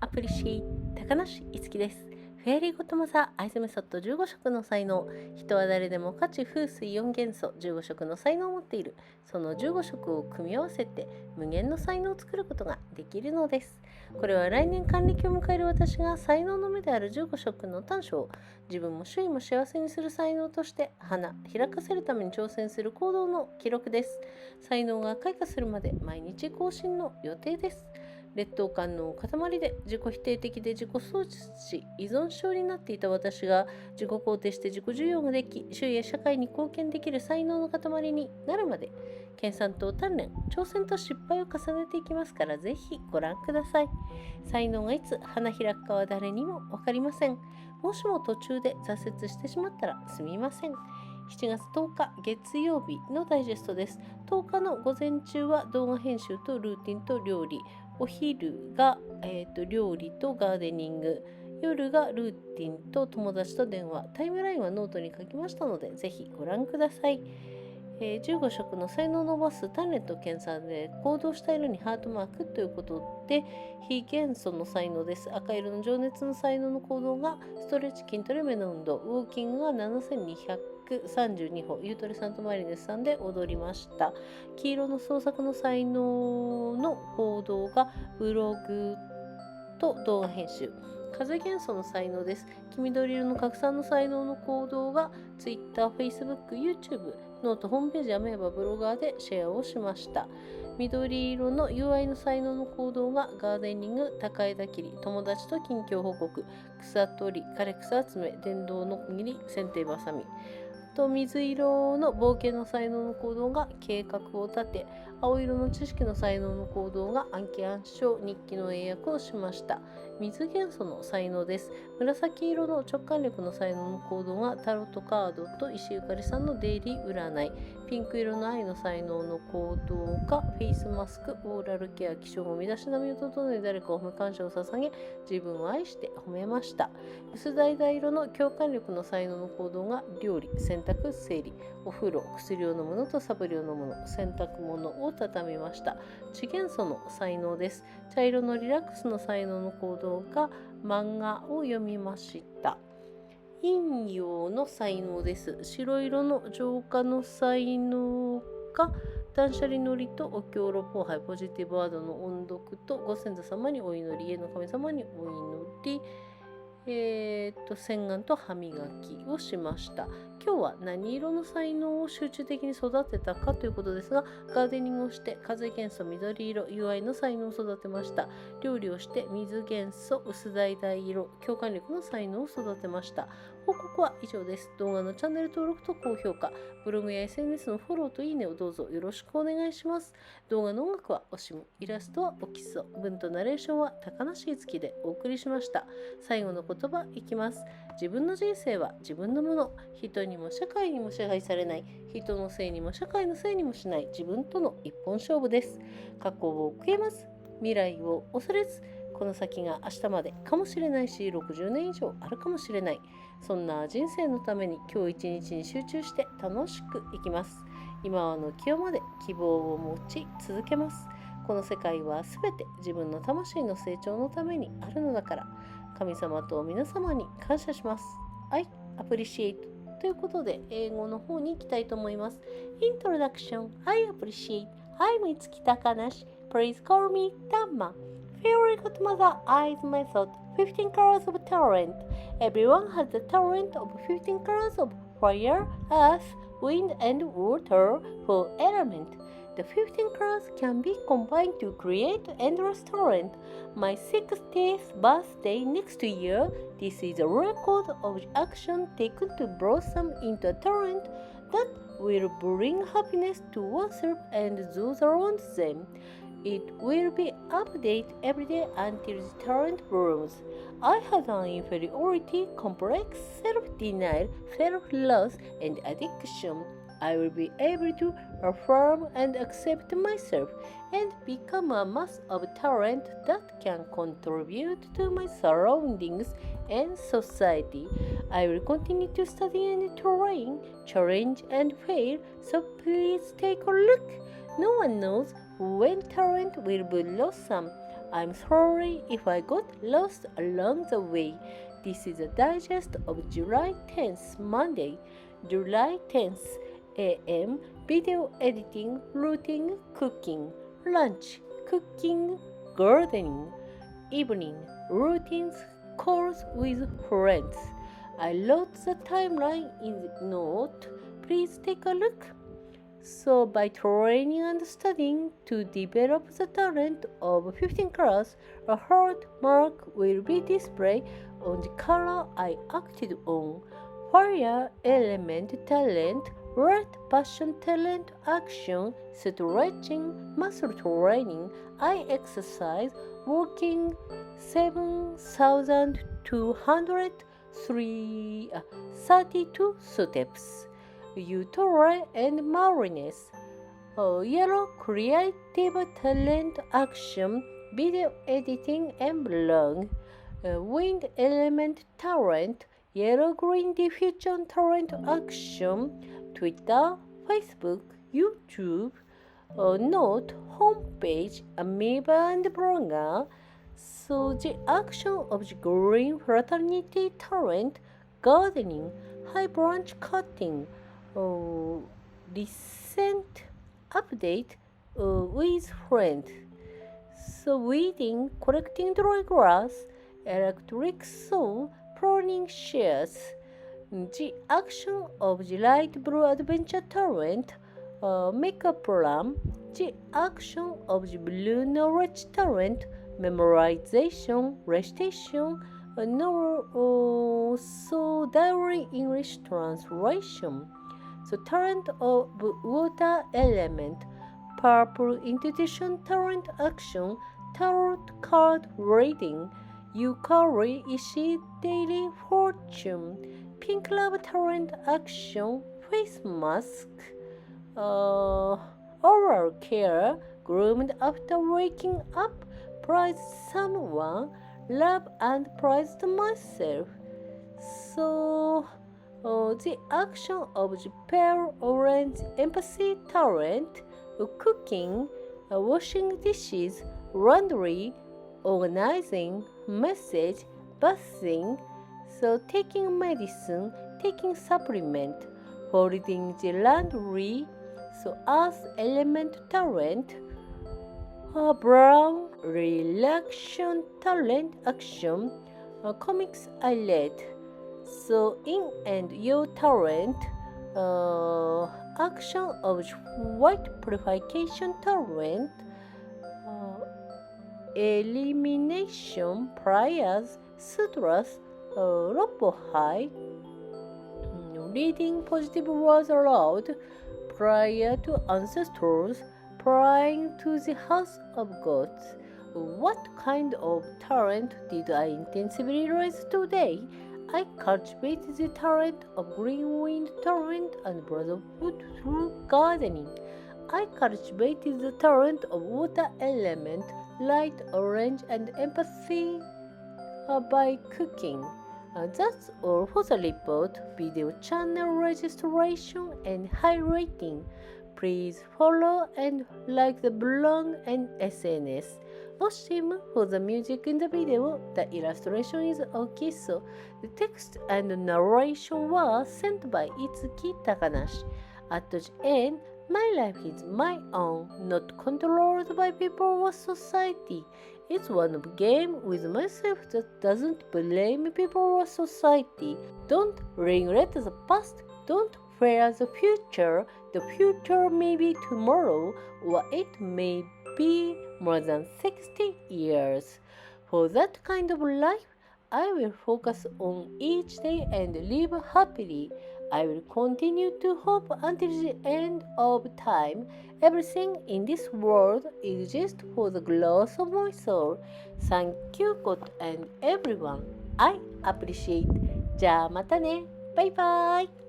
アプリシエイト高梨いつきです。フェアリーゴッドマザーアイズメソッド15色の才能。人は誰でも火地風水4元素15色の才能を持っている。その15色を組み合わせて無限の才能を作ることができるのです。これは来年還暦を迎える私が才能の目である15色の短所を自分も周囲も幸せにする才能として花開かせるために挑戦する行動の記録です。才能が開花するまで毎日更新の予定です。劣等感の塊で自己否定的で自己喪失し依存症になっていた私が、自己肯定して自己受容ができ、周囲や社会に貢献できる才能の塊になるまで、研鑽と鍛錬、挑戦と失敗を重ねていきますから、ぜひご覧ください。才能がいつ花開くかは誰にも分かりません。もしも途中で挫折してしまったらすみません。7月10日月曜日のダイジェストです。10日の午前中は動画編集とルーティンと料理、お昼が、料理とガーデニング、夜がルーティンと友達と電話、タイムラインはノートに書きましたので、ぜひご覧ください。15色の才能を伸ばす鍛錬と研鑽で行動した色にハートマークということで、火元素の才能です。赤色の情熱の才能の行動がストレッチ、筋トレ、目の運動、ウォーキングが7232歩、ゆうとりさんとマリネスさんで踊りました。黄色の創作の才能の行動がブログと動画編集。風元素の才能です。黄緑色の拡散の才能の行動が Twitter、Facebook、YouTube、ノート、ホームページ、アメーバ、ブロガーでシェアをしました。緑色の UI の才能の行動がガーデニング、高枝切り、友達と近況報告、草取り、枯れ草集め、電動のこぎり、剪定ばさみ。と水色の冒険の才能の行動が計画を立て、青色の知識の才能の行動が暗記暗唱、日記の英訳をしました。水元素の才能です。紫色の直感力の才能の行動がタロットカードと石ゆかりさんのデイリー占い。ピンク色の愛の才能の行動がフェイスマスク、オーラルケア、気象も身だしなみを整え、誰かを褒め感謝を捧げ、自分を愛して褒めました。薄橙色の共感力の才能の行動が料理、洗濯、整理、お風呂、薬を飲むのとサプリを飲むの、洗濯物を畳みました。地元素の才能です。茶色のリラックスの才能の行動が漫画を読みました。陰陽の才能です。白色の浄化の才能が断捨離のりとお経六法杯、ポジティブワードの音読とご先祖様にお祈り、家の神様にお祈り、洗顔と歯磨きをしました。今日は何色の才能を集中的に育てたかということですが、ガーデニングをして風元素緑色 UI の才能を育てました。料理をして水元素薄橙色共感力の才能を育てました。報告は以上です。動画のチャンネル登録と高評価、ブログや SNS のフォローといいねをどうぞよろしくお願いします。動画の音楽はおしむ、イラストはおきそ、文とナレーションは高梨いつきでお送りしました。最後の言葉いきます。自分の人生は自分のもの。人にも社会にも支配されない。人のせいにも社会のせいにもしない自分との一本勝負です。過去を悔やまず、未来を恐れず、この先が明日までかもしれないし、60年以上あるかもしれない。そんな人生のために今日一日に集中して楽しく生きます。今はの際まで希望を持ち続けます。この世界はすべて自分の魂の成長のためにあるのだから、神様と皆様に感謝します。I appreciate ということで英語の方に行きたいと思います。Introduction I appreciate I'm いつきたかなし Please call me Tamma Fairy Godmother Eyes Method 15 colors of talent Everyone has the talent of 15 colors of fire, earth, wind and water for element.The 15 colors can be combined to create endless talent. My 60th birthday next year, this is a record of action taken to blossom into a talent that will bring happiness to oneself and those around them. It will be updated every day until the talent blooms. I had an inferiority complex, self-denial, self-loss, and addiction.I will be able to affirm and accept myself and become a mass of talent that can contribute to my surroundings and society. I will continue to study and train, challenge and fail, so please take a look. No one knows when talent will blossom. I'm sorry if I got lost along the way. This is a digest of July 10th, Monday, July 10th, AM, video editing, routine, cooking, lunch, cooking, gardening, evening, routines, calls with friends. I wrote the timeline in the note. Please take a look. So by training and studying to develop the talent of 15 colors, a heart mark will be displayed on the color I acted on. Fire, element, talent, red, passion, talent, action, stretching, muscle training, eye exercise, walking 7,232 steps. Utero and Marinus. Yellow, creative talent, action, video editing and blog. Wind element talent, yellow-green diffusion talent, action, Twitter, Facebook, YouTube. Note, homepage, amoeba and blogger. So the action of the green fraternity talent, gardening, high branch cutting. Recent update with friends. So weeding, collecting dry grass, electric saw, pruning shears. The action of the light blue adventure talent, makeup plan. The action of the blue knowledge talent, memorization, recitation, so diary English translation. So talent of water element, purple intuition talent, action, tarot card reading, Yukari Ishi daily fortune, pink love talent, action, face mask, oral care, groomed after waking up, prize someone, love and praise myself. So the action of the pale orange empathy talent, cooking, washing dishes, laundry, organizing, message, bathing, so taking medicine, taking supplement, folding the laundry, so earth element talent, brown relaxation talent, action, comics I read. So in and your talent, action of white purification talent, elimination, prayers, sutras, robo high, reading positive words aloud, prayer to ancestors, praying to the house of God. What kind of talent did I intensively raise today? I cultivated the talent of green wind talent and brotherhood through gardening. I cultivated the talent of water element, light, orange, and empathy by cooking. That's all for the report, video channel registration, and high rating. Please follow and like the blog and SNS. Awesome for the music in the video. The illustration is okay, so the text and narration were sent by Itsuki Takanashi. At the end, my life is my own, not controlled by people or society. It's one of game with myself that doesn't blame people or society. Don't regret the past. Don't fear the future. The future may be tomorrow, or it may be more than 60 years. For that kind of life, I will focus on each day and live happily. I will continue to hope until the end of time. Everything in this world exists for the growth of my soul. Thank you, God and everyone. I appreciate. じゃあまたね。バイバイ。